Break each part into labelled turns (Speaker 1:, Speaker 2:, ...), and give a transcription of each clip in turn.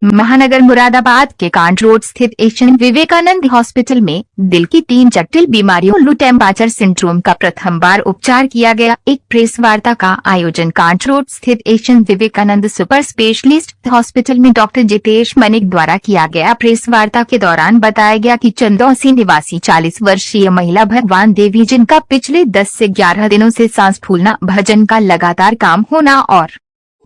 Speaker 1: महानगर मुरादाबाद के can't Road स्थित एशियन विवेकानंद हॉस्पिटल में दिल की 3 जटिल बीमारियों लो टेम्परेचर सिंड्रोम का प्रथम बार उपचार किया गया। एक प्रेस वार्ता का आयोजन कांट रोड स्थित Asian Vivekananda Super Specialist Hospital में डॉक्टर जितेश मनिक द्वारा किया गया। प्रेस वार्ता के दौरान बताया गया कि चंदौसी निवासी 40 वर्षीय महिला भगवान देवी, जिनका पिछले 10 से 11 दिनों से सांस फूलना, भजन का लगातार काम होना और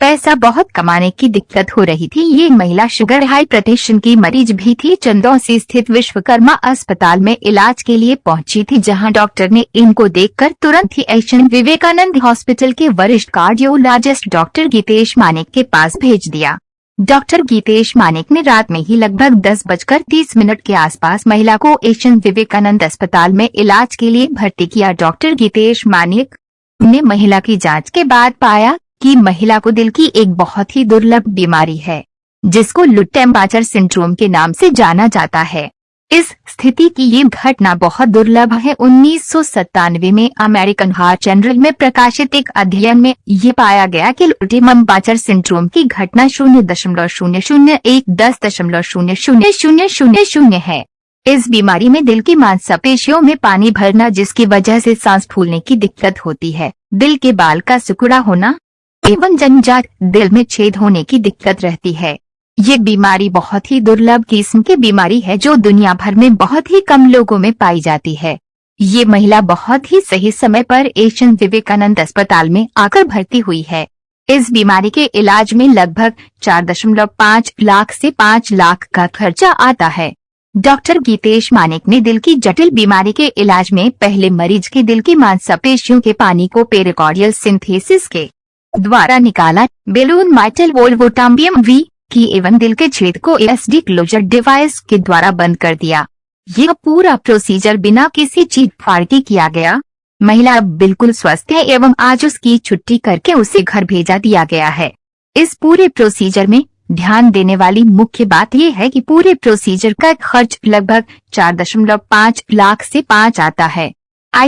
Speaker 1: पैसा बहुत कमाने की दिक्कत हो रही थी। ये महिला शुगर हाई प्रेशर की मरीज भी थी। चंदौसी स्थित विश्वकर्मा अस्पताल में इलाज के लिए पहुंची थी, जहां डॉक्टर ने इनको देखकर तुरंत ही एशियन विवेकानंद हॉस्पिटल के वरिष्ठ कार्डियोलॉजिस्ट डॉक्टर गीतेश मानिक के पास भेज दिया। डॉक्टर गीतेश मानिक ने रात में ही लगभग 10:30 के आसपास महिला को एशियन विवेकानंद अस्पताल में इलाज के लिए भर्ती किया। डॉक्टर गीतेश मानिक ने महिला की जाँच के बाद पाया कि महिला को दिल की एक बहुत ही दुर्लभ बीमारी है, जिसको लो टेम्परेचर सिंड्रोम के नाम से जाना जाता है। इस स्थिति की ये घटना बहुत दुर्लभ है। 1997 में अमेरिकन हार्ट जर्नल में प्रकाशित एक अध्ययन में ये पाया गया कि लो टेम्परेचर सिंड्रोम की घटना 0.001 है। इस बीमारी में दिल की मांसपेशियों में पानी भरना, जिसकी वजह से सांस फूलने की दिक्कत होती है, दिल के बाल का सिकुड़ा होना एवं जन्मजात दिल में छेद होने की दिक्कत रहती है। ये बीमारी बहुत ही दुर्लभ किस्म की बीमारी है, जो दुनिया भर में बहुत ही कम लोगों में पाई जाती है। ये महिला बहुत ही सही समय पर एशियन विवेकानंद अस्पताल में आकर भर्ती हुई है। इस बीमारी के इलाज में लगभग 4.5 लाख से 5 लाख का खर्चा आता है। डॉक्टर गीतेश मानिक ने दिल की जटिल बीमारी के इलाज में पहले मरीज के दिल की मांसपेशियों के पानी को पेरिकार्डियल सिंथेसिस के द्वारा निकाला, बेलून माइटल वोल्वोटाम्बियम वी की एवं दिल के छेद को एसडी क्लोजर डिवाइस के द्वारा बंद कर दिया। यह पूरा प्रोसीजर बिना किसी चीज फाड़ के किया गया। महिला अब बिल्कुल स्वस्थ है एवं आज उसकी छुट्टी करके उसे घर भेजा दिया गया है। इस पूरे प्रोसीजर में ध्यान देने वाली मुख्य बात यह है कि पूरे प्रोसीजर का खर्च लगभग 4.5 लाख से 5 आता है।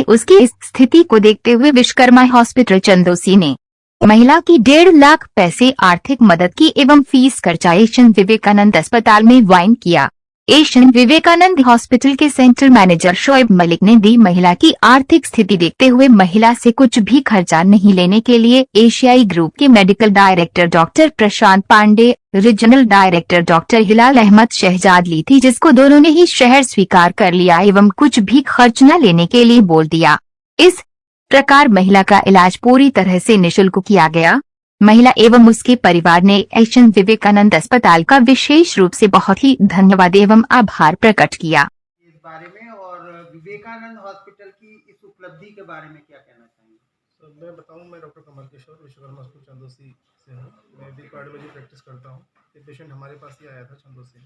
Speaker 1: उसकी इस स्थिति को देखते हुए विश्वकर्मा हॉस्पिटल चंदौसी ने महिला की 1.5 लाख पैसे आर्थिक मदद की एवं फीस खर्चा एशियन विवेकानंद अस्पताल में वाइन किया। एशियन विवेकानंद हॉस्पिटल के सेंटर मैनेजर शोएब मलिक ने दी। महिला की आर्थिक स्थिति देखते हुए महिला से कुछ भी खर्चा नहीं लेने के लिए एशियाई ग्रुप के मेडिकल डायरेक्टर डॉक्टर प्रशांत पांडे, रीजनल डायरेक्टर डॉक्टर हिलाल अहमद शहजाद ली थी, जिसको दोनों ने ही शहर स्वीकार कर लिया एवं कुछ भी खर्च न लेने के लिए बोल दिया। इस प्रकार महिला का इलाज पूरी तरह से निःशुल्क किया गया। महिला एवं उसके परिवार ने एशियन विवेकानंद अस्पताल का विशेष रूप से बहुत ही धन्यवाद एवं आभार प्रकट किया।
Speaker 2: इस बारे में और विवेकानंद हॉस्पिटल की इस उपलब्धि के बारे में क्या कहना चाहेंगे?
Speaker 3: तो मैं बताऊं, मैं डॉक्टर कमल किशोर विश्वकर्मा स्कूल चंदौसी से हूँ। मैं भी कार्डियोलॉजी प्रैक्टिस करता हूँ। ये पेशेंट हमारे पास ही आया था चंदौसी।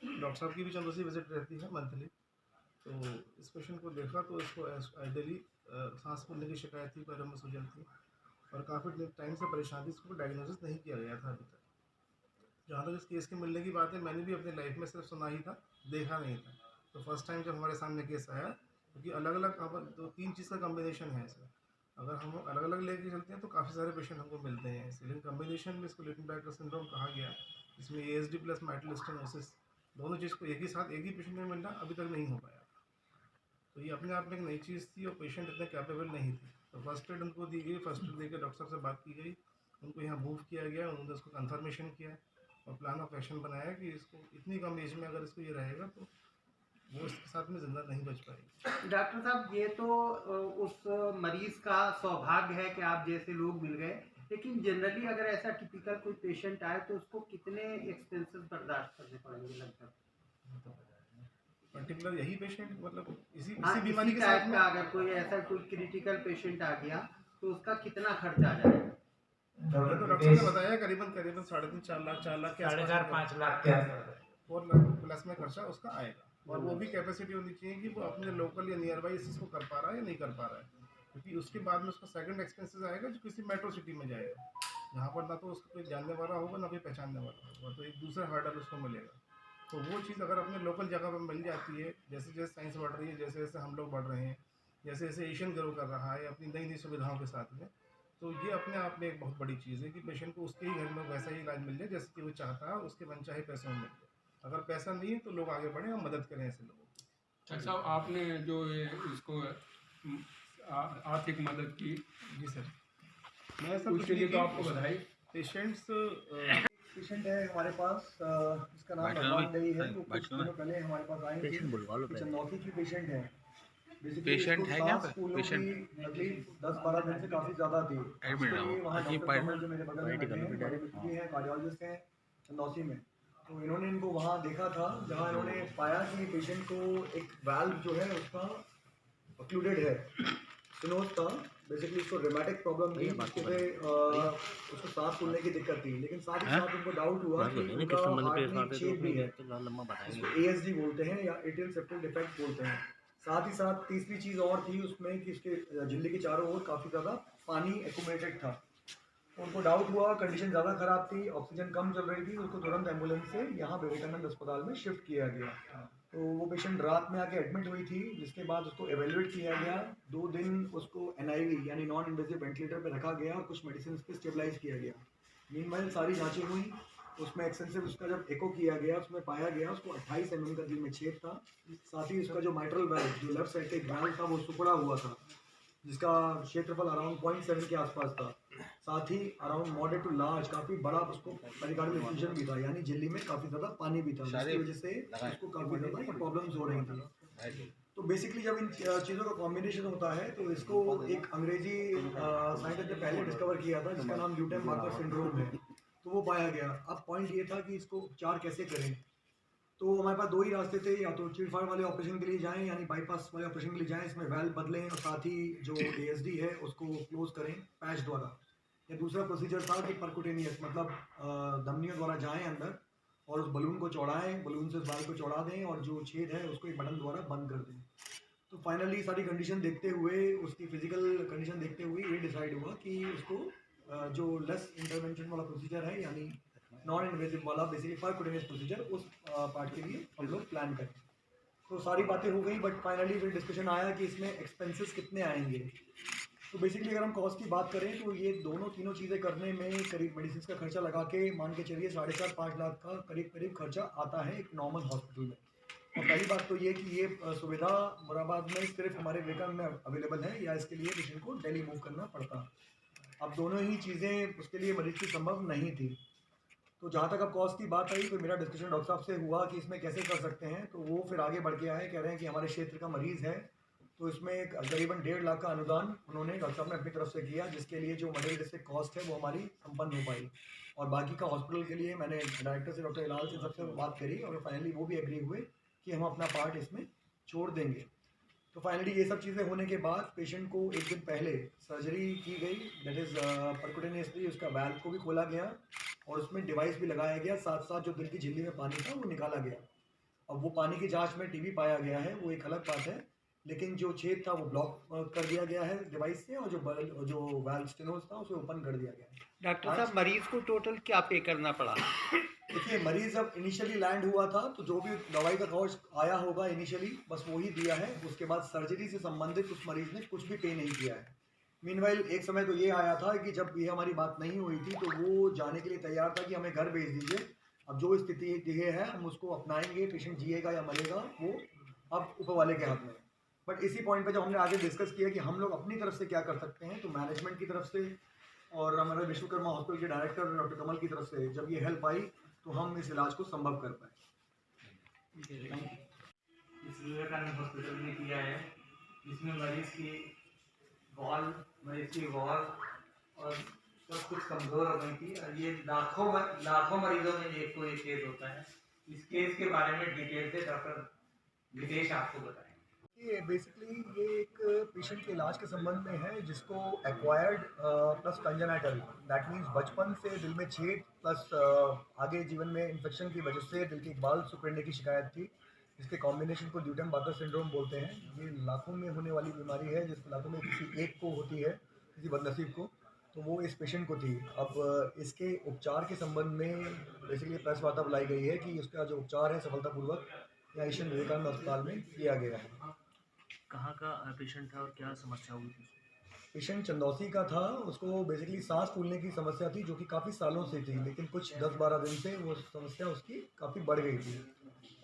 Speaker 3: डॉक्टर साहब की भी चंदौसी विजिट रहती है मंथली। तो इस पेशेंट को देखा तो इसको आइडियली सांस फूलने की शिकायत थी, पैरों में सूजन थी और काफ़ी टाइम से परेशान थी। इसको डायग्नोसिस नहीं किया गया था अभी तक। जहाँ तक इस केस के मिलने की बात है, मैंने भी अपनी लाइफ में सिर्फ सुना ही था, देखा नहीं था। तो फर्स्ट टाइम जब हमारे सामने केस आया, क्योंकि अलग अलग 2-3 चीज़ का कॉम्बिनेशन है इसमें। अगर हम अलग अलग लेके चलते हैं तो काफ़ी सारे पेशेंट हमको मिलते हैं इससे, लेकिन कॉम्बिनेशन में इसको लो टेम्परेचर सिंड्रोम कहा गया, इसमें एएसडी प्लस माइटल स्टेनोसिस दोनों चीज़ को एक ही साथ एक ही पेशेंट में मिलना अभी तक नहीं हो पाया। तो ये अपने आप में एक नई चीज़ थी और पेशेंट इतने कैपेबल नहीं थे। तो फर्स्ट एड उनको दी गई। फर्स्ट एड देकर डॉक्टर साहब से बात की गई, उनको यहाँ मूव किया गया, उन्होंने उसको कन्फर्मेशन किया और प्लान ऑफ एक्शन बनाया कि इसको इतनी कम एज में अगर इसको ये रहेगा तो वो इसके साथ में ज़िंदा नहीं बच पाएगी।
Speaker 2: डॉक्टर साहब, ये तो उस मरीज का सौभाग्य है कि आप जैसे लोग मिल गए, लेकिन जनरली अगर ऐसा टिपिकल कोई पेशेंट आए तो उसको कितने एक्सपेंसेस बर्दाश्त करने पड़ेंगे लगभग?
Speaker 3: पर्टिकुलर यही पेशेंट मतलब इसी
Speaker 2: बीमारी के साथ में अगर कोई ऐसा कोई क्रिटिकल पेशेंट आ गया तो उसका कितना खर्च आ जाएगा?
Speaker 3: तो डॉक्टर ने बताया करीबन 3.5-4 लाख, 4 लाख के आसपास,
Speaker 4: 4.5 लाख के आसपास
Speaker 3: 4 लाख प्लस में खर्चा उसका आएगा। और वो भी कैपेसिटी होनी चाहिए कि वो अपने लोकल या नियर बाई इसको कर पा रहा है या नहीं कर पा रहा है, क्योंकि उसके बाद में उसका सेकंड एक्सपेंसेस आएगा जो किसी मेट्रो सिटी में जाएगा, जहाँ पर ना तो उसको कोई जानने वाला होगा ना कोई पहचानने वाला होगा, तो एक दूसरा हर्डल उसको मिलेगा। तो वो चीज़ अगर अपने लोकल जगह पर मिल जाती है, जैसे जैसे साइंस बढ़ रही है, जैसे जैसे हम लोग बढ़ रहे हैं, जैसे जैसे एशियन ग्रो कर रहा है अपनी नई नई सुविधाओं के साथ में, तो ये अपने आप में एक बहुत बड़ी चीज़ है कि पेशेंट को उसके ही घर में वैसा ही इलाज मिल जाए जैसे कि वो चाहता है, उसके मनचाहे पैसों में मिल जाए। अगर पैसा नहीं है तो लोग आगे बढ़ें और मदद करें ऐसे लोगों की।
Speaker 4: डॉक्टर साहब आपने जो ये इसको आर्थिक मदद की
Speaker 3: जी सर, मैं ऐसा कुछ
Speaker 4: उसके लिए
Speaker 3: नहीं
Speaker 4: तो
Speaker 3: कि
Speaker 4: आपको बधाई।
Speaker 3: पेशेंट्स
Speaker 5: पेशेंट है हमारे पास जिसका नाम भगवान गई है। वो कुछ दिनों पहले हमारे पास आई थी। चंदौती की पेशेंट है। पेशेंट है क्या? पेशेंट तकलीफ 10-12 दिन से काफ़ी ज़्यादा थी। वहाँ डॉक्टर कमल जो मेरे बगल में बैठे हैं, बड़े हैं, कार्डियोलॉजिस्ट हैं चंदौसी में। तो इन्होंने इनको वहाँ देखा था जहाँ इन्होंने पाया कि पेशेंट को एक वाल्व जो है उसका ऑक्लूडेड है, स्टेनोज था। बेसिकली उसको रोमैटिक प्रॉब्लम थी, जिसके से उसको सांस फूलने की दिक्कत थी। लेकिन साथ ही साथ उनको डाउट हुआ कि उनका हार्ट में एक छेद भी है, जिसको ASD बोलते हैं या एट्रियल सेप्टल डिफेक्ट बोलते हैं। साथ ही साथ तीसरी चीज़ और थी उसमें कि उसके झिल्ली के चारों ओर काफ़ी ज़्यादा पानी एक्यूमुलेटेड था। उनको डाउट हुआ, कंडीशन ज़्यादा ख़राब थी, ऑक्सीजन कम चल रही थी, उसको तुरंत एम्बुलेंस से यहाँ विवेकानंद अस्पताल में शिफ्ट किया गया। तो वो पेशेंट रात में आके एडमिट हुई थी, जिसके बाद उसको एवेल्युएट किया गया। 2 दिन उसको NIV यानी नॉन इन्वेसिव वेंटिलेटर पे रखा गया और कुछ मेडिसिन पे स्टेबलाइज किया गया। मीनवाइल सारी जांचें हुई, उसमें एक्सटेंसिव उसका जब एको किया गया उसमें पाया गया उसको 28 mm का दिल में छेद था। साथ ही उसका जो माइट्रल वाल्व, जो लेफ्ट साइड का वाल्व था, वो सिकुड़ा हुआ था, जिसका क्षेत्रफल अराउंड 0.7 के आसपास था। साथ ही अराउंड मॉडरेट टू लार्ज काफ़ी बड़ा उसको पेरिकार्डियल इफ्यूजन भी था, यानी झिल्ली में काफ़ी ज़्यादा पानी भी था, जिसकी वजह से उसको काफ़ी ज़्यादा ये प्रॉब्लम्स हो रही थी। तो बेसिकली जब इन चीज़ों का कॉम्बिनेशन होता है तो इसको एक अंग्रेजी साइंटिस्ट ने पहले डिस्कवर किया था, जिसका नाम ल्यूटेन बार्कर सिंड्रोम है। तो वो पाया गया। अब पॉइंट ये था कि इसको उपचार कैसे करें। तो हमारे पास 2 ही रास्ते थे, या तो चीड़-फाड़ वाले ऑपरेशन के लिए जाएँ, यानी बाईपास वाले ऑपरेशन के लिए जाएँ, इसमें वाल्व बदलें और साथ ही जो ASD है उसको क्लोज़ करें पैच द्वारा। या दूसरा प्रोसीजर था कि परक्यूटेनियस मतलब धमनियों द्वारा जाएँ अंदर और उस बलून को चौड़ाएँ, बलून से उस वाल्व को चौड़ा दें और जो छेद है उसको एक बटन द्वारा बंद कर दें। तो फाइनली सारी कंडीशन देखते हुए, उसकी फिजिकल कंडीशन देखते हुए ये डिसाइड हुआ कि उसको जो लेस इंटरवेंशन वाला प्रोसीजर है, यानी नॉन इन्वेसिव वाला बेसिकली परक्यूटेनियस प्रोसीजर, उस पार्ट के लिए हम लोग प्लान करें। तो सारी बातें हो गई, बट फाइनली फिर डिस्कशन आया कि इसमें एक्सपेंसेस कितने आएंगे। तो बेसिकली अगर हम कॉस्ट की बात करें तो ये तीनों चीज़ें करने में करीब मेडिसिन का खर्चा लगा के मान के चलिए 4.5-5 लाख का करीब खर्चा आता है एक नॉर्मल हॉस्पिटल में। और पहली बात तो ये कि ये सुविधा मुरादाबाद में सिर्फ हमारे विवेकानंद में अवेलेबल है, या इसके लिए पेशेंट को दिल्ली मूव करना पड़ता। अब दोनों ही चीज़ें उसके लिए मरीज की संभव नहीं थी। तो जहाँ तक अब कॉस्ट की बात आई तो मेरा डिस्कशन डॉक्टर साहब से हुआ कि इसमें कैसे कर सकते हैं। तो वो फिर आगे बढ़ के आए, कह रहे हैं कि हमारे क्षेत्र का मरीज़ है, तो इसमें करीबन 1.5 लाख का अनुदान उन्होंने डॉक्टर साहब ने अपनी तरफ से किया, जिसके लिए जो मटेरियल डिस्ट्रिक्ट कॉस्ट है वो हमारी संपन्न हो पाई। और बाकी का हॉस्पिटल के लिए मैंने डायरेक्टर से, डॉक्टर हिलाल से, सबसे बात करी और फाइनली वो भी एग्री हुए कि हम अपना पार्ट इसमें छोड़ देंगे। तो फाइनली ये सब चीज़ें होने के बाद पेशेंट को एक दिन पहले सर्जरी की गई, दैट इज़ परक्यूटेनियसली उसका वाल्व को भी खोला गया और उसमें डिवाइस भी लगाया गया, साथ साथ जो दिल की झिल्ली में पानी था वो निकाला गया। अब वो पानी की जांच में TB पाया गया है, वो एक अलग बात है, लेकिन जो छेद था वो ब्लॉक कर दिया गया है डिवाइस से, और जो वाल्व स्टेनोज था उसे ओपन कर दिया गया है।
Speaker 2: डॉक्टर साहब मरीज को टोटल क्या पे करना पड़ा?
Speaker 5: देखिए, मरीज़ जब इनिशियली लैंड हुआ था तो जो भी दवाई का कॉस्ट आया होगा इनिशियली बस वही दिया है। उसके बाद सर्जरी से संबंधित उस मरीज़ ने कुछ भी पे नहीं किया है। मीनवाइल एक समय तो ये आया था कि जब ये हमारी बात नहीं हुई थी तो वो जाने के लिए तैयार था कि हमें घर भेज दीजिए, अब जो स्थिति ये है हम उसको अपनाएंगे, पेशेंट जिएगा या मरेगा वो अब ऊपर वाले के हाथ में है। बट इसी पॉइंट पे जब हमने आगे डिस्कस किया कि हम लोग अपनी तरफ से क्या कर सकते हैं, तो मैनेजमेंट की तरफ से और हमारे विश्वकर्मा हॉस्पिटल के डायरेक्टर डॉक्टर कमल की तरफ से जब ये हेल्प आई तो हम इस इलाज को संभव कर पाए।
Speaker 6: इस विवेकानंद हॉस्पिटल में किया है, जिसमें मरीज की वॉल और सब कुछ कमज़ोर हो गई थी, और ये लाखों मरीजों में ये कोई केस होता है। इस केस के बारे में डिटेल से डॉक्टर विदेश आपको बताएंगे।
Speaker 5: ये बेसिकली ये एक पेशेंट के इलाज के संबंध में है जिसको acquired plus congenital, that means बचपन से दिल में छेद प्लस आगे जीवन में इन्फेक्शन की वजह से दिल के बाल सिकुड़ने की शिकायत थी। इसके कॉम्बिनेशन को ल्यूटेन बार्कर सिंड्रोम बोलते हैं। ये लाखों में होने वाली बीमारी है, जिस लाखों में किसी एक को होती है, किसी बदनसीब को, तो वो इस पेशेंट को थी। अब इसके उपचार के संबंध में बेसिकली प्रेस वार्ता बुलाई गई है कि इसका जो उपचार है सफलतापूर्वक यहाँ एशियन विवेकानंद अस्पताल में किया गया है।
Speaker 7: कहाँ का पेशेंट था और क्या समस्या हुई थी?
Speaker 5: पेशेंट चंदौसी का था, उसको बेसिकली सांस फूलने की समस्या थी जो कि काफ़ी सालों से थी, लेकिन कुछ 10-12 दिन से वो समस्या उसकी काफ़ी बढ़ गई थी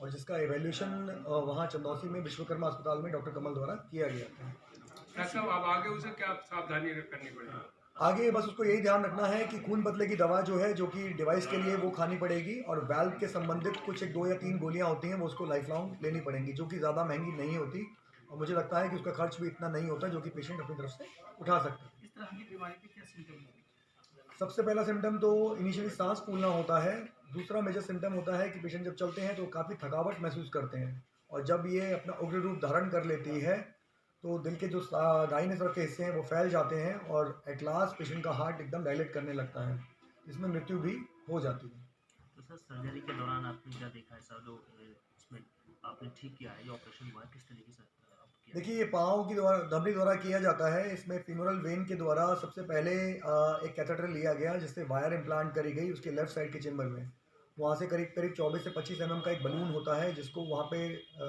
Speaker 5: और जिसका एवेल्यूशन वहाँ चंदौसी में विश्वकर्मा अस्पताल में डॉक्टर कमल द्वारा किया गया था।
Speaker 4: डॉक्टर साहब अब आगे उसे क्या सावधानी करनी पड़ेगी?
Speaker 5: आगे बस उसको यही ध्यान रखना है कि खून पतले की दवा जो है, जो कि डिवाइस के लिए वो खानी पड़ेगी और वाल्व के संबंधित कुछ 1, 2 या 3 गोलियाँ होती हैं, वो उसको लाइफ लॉन्ग लेनी पड़ेंगी, जो कि ज़्यादा महंगी नहीं होती और मुझे लगता है कि उसका खर्च भी इतना नहीं होता जो कि पेशेंट अपनी तरफ से उठा सकता है।
Speaker 7: इस तरह की बीमारी के क्या सिम्टम होंगे?
Speaker 5: सबसे पहला सिम्टम तो इनिशियली सांस फूलना होता है। दूसरा मेजर सिम्टम होता है कि पेशेंट जब चलते हैं तो काफ़ी थकावट महसूस करते हैं और जब ये अपना उग्र रूप धारण कर लेती है तो दिल के जो दाहिने तरफ के हिस्से हैं वो फैल जाते हैं और एट लास्ट पेशेंट का हार्ट एकदम डायलेट करने लगता है, जिसमें मृत्यु भी हो जाती है।
Speaker 8: तो सर सर्जरी के दौरान आपने क्या देखा है सर, जो इसमें आपने ठीक किया है, ये ऑपरेशन हुआ है, किस तरीके से आप किया?
Speaker 5: देखिए, ये पाँव की द्वारा धमनी द्वारा किया जाता है। इसमें फीमोरल वेन के द्वारा सबसे पहले एक कैथेटर लिया गया जिससे वायर इम्प्लांट करी गई उसके लेफ्ट साइड के चेम्बर में। वहाँ से करीब करीब 24 से 25 mm का एक बलून होता है जिसको वहाँ पे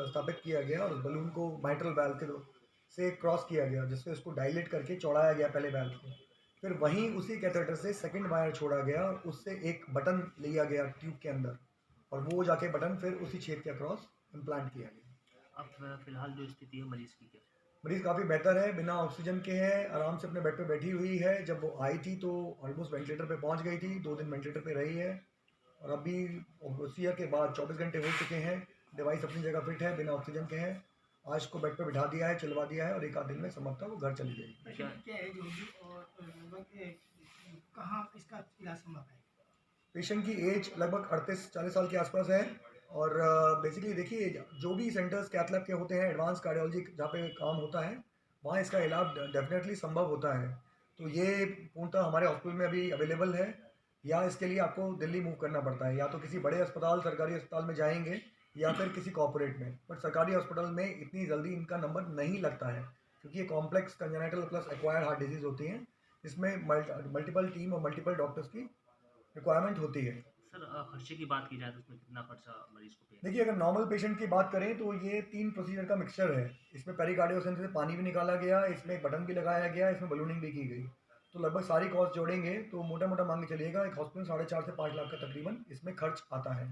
Speaker 5: स्थापित किया गया और उस बलून को माइट्रल वाल्व के से क्रॉस किया गया, जिससे उसको डायलेट करके चौड़ाया गया पहले वाल्व को। फिर वहीं उसी कैथेटर से सेकंड वायर छोड़ा गया और उससे एक बटन लिया गया ट्यूब के अंदर और वो जाके बटन फिर उसी छेद के अक्रॉस इम्प्लांट किया गया।
Speaker 8: अब फिलहाल जो स्थिति है मरीज की क्या?
Speaker 5: मरीज़ काफ़ी बेहतर है, बिना ऑक्सीजन के है, आराम से अपने बेड पे बैठी हुई है। जब वो आई थी तो ऑलमोस्ट वेंटिलेटर पे पहुंच गई थी, 2 दिन वेंटिलेटर पे रही है और अभी प्रोसीजर के बाद 24 घंटे हो चुके हैं, डिवाइस अपनी जगह फिट है, बिना ऑक्सीजन के है। आज को बेड पे बिठा दिया है, चलवा दिया है और 1 आध दिन में संभवतः वो घर चली जाएगी।
Speaker 7: पेशेंट क्या एज होगी और लगभग कहाँ इसका इलाज संभव है?
Speaker 5: पेशेंट की एज लगभग 38-40 साल के आसपास है और बेसिकली देखिए, जो भी सेंटर्स कैथ लैब के होते हैं, एडवांस कार्डियोलॉजी जहाँ पे काम होता है, वहाँ इसका इलाज डेफिनेटली संभव होता है। तो ये पूर्णतः हमारे हॉस्पिटल में अभी अवेलेबल है या इसके लिए आपको दिल्ली मूव करना पड़ता है, या तो किसी बड़े अस्पताल, सरकारी अस्पताल में जाएंगे या फिर किसी कॉर्पोरेट में। बट सरकारी हॉस्पिटल में इतनी जल्दी इनका नंबर नहीं लगता है क्योंकि ये complex congenital plus acquired heart disease होती हैं, इसमें मल्टीपल टीम और मल्टीपल डॉक्टर्स की रिक्वायरमेंट होती है।
Speaker 8: सर खर्चे की बात की जाए तो उसमें कितना खर्चा मरीज को पे?
Speaker 5: देखिए, अगर नॉर्मल पेशेंट की बात करें तो ये 3 प्रोसीजर का मिक्सचर है। इसमें पेरिकार्डियोसेंस से पानी भी निकाला गया, इसमें एक बटन भी लगाया गया, इसमें बलूनिंग भी की गई। तो लगभग सारी कॉस्ट जोड़ेंगे तो मोटा मोटा मान के चलिएगा एक हॉस्पिटल 4.5 से 5 लाख का तकरीबन इसमें खर्च आता है।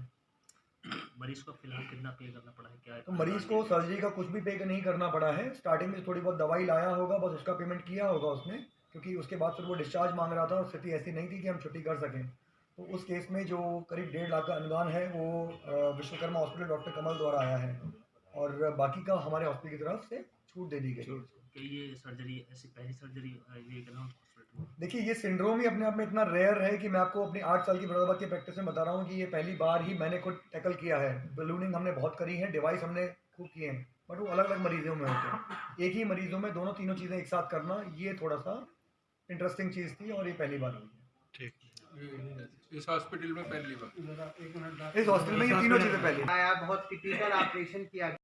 Speaker 8: मरीज को फिलहाल कितना पे करना पड़ा है, क्या है?
Speaker 5: तो मरीज़ को सर्जरी का कुछ भी पे नहीं करना पड़ा है। स्टार्टिंग में थोड़ी बहुत दवाई लाया होगा, बस उसका पेमेंट किया होगा उसने, क्योंकि उसके बाद फिर वो डिस्चार्ज मांग रहा था और स्थिति ऐसी नहीं थी कि हम छुट्टी कर सकें। तो उस केस में जो करीब 1.5 लाख का अनुदान है वो विश्वकर्मा हॉस्पिटल डॉक्टर कमल द्वारा आया है और बाकी का हमारे हॉस्पिटल की तरफ से छूट दे दी गई।
Speaker 8: क्या ये सर्जरी ऐसी पहली सर्जरी ये करना हॉस्पिटल में?
Speaker 5: देखिए, ये सिंड्रोम ही अपने आप में इतना रेयर है कि मैं आपको अपनी 8 साल की मुरादाबाद की प्रैक्टिस में बता रहा हूँ कि ये पहली बार ही मैंने खुद टैकल किया है। बलूनिंग हमने बहुत करी है, डिवाइस हमने खूब किए हैं, बट वो अलग अलग मरीजों में होते हैं। एक ही मरीजों में दोनों तीनों चीज़ें एक साथ करना, ये थोड़ा सा इंटरेस्टिंग चीज़ थी और ये पहली बार हुई है।
Speaker 4: इस हॉस्पिटल में पहली बार
Speaker 5: इस हॉस्पिटल में ये तीनों चीज़ें पहली।
Speaker 2: बहुत टिपिकल ऑपरेशन किया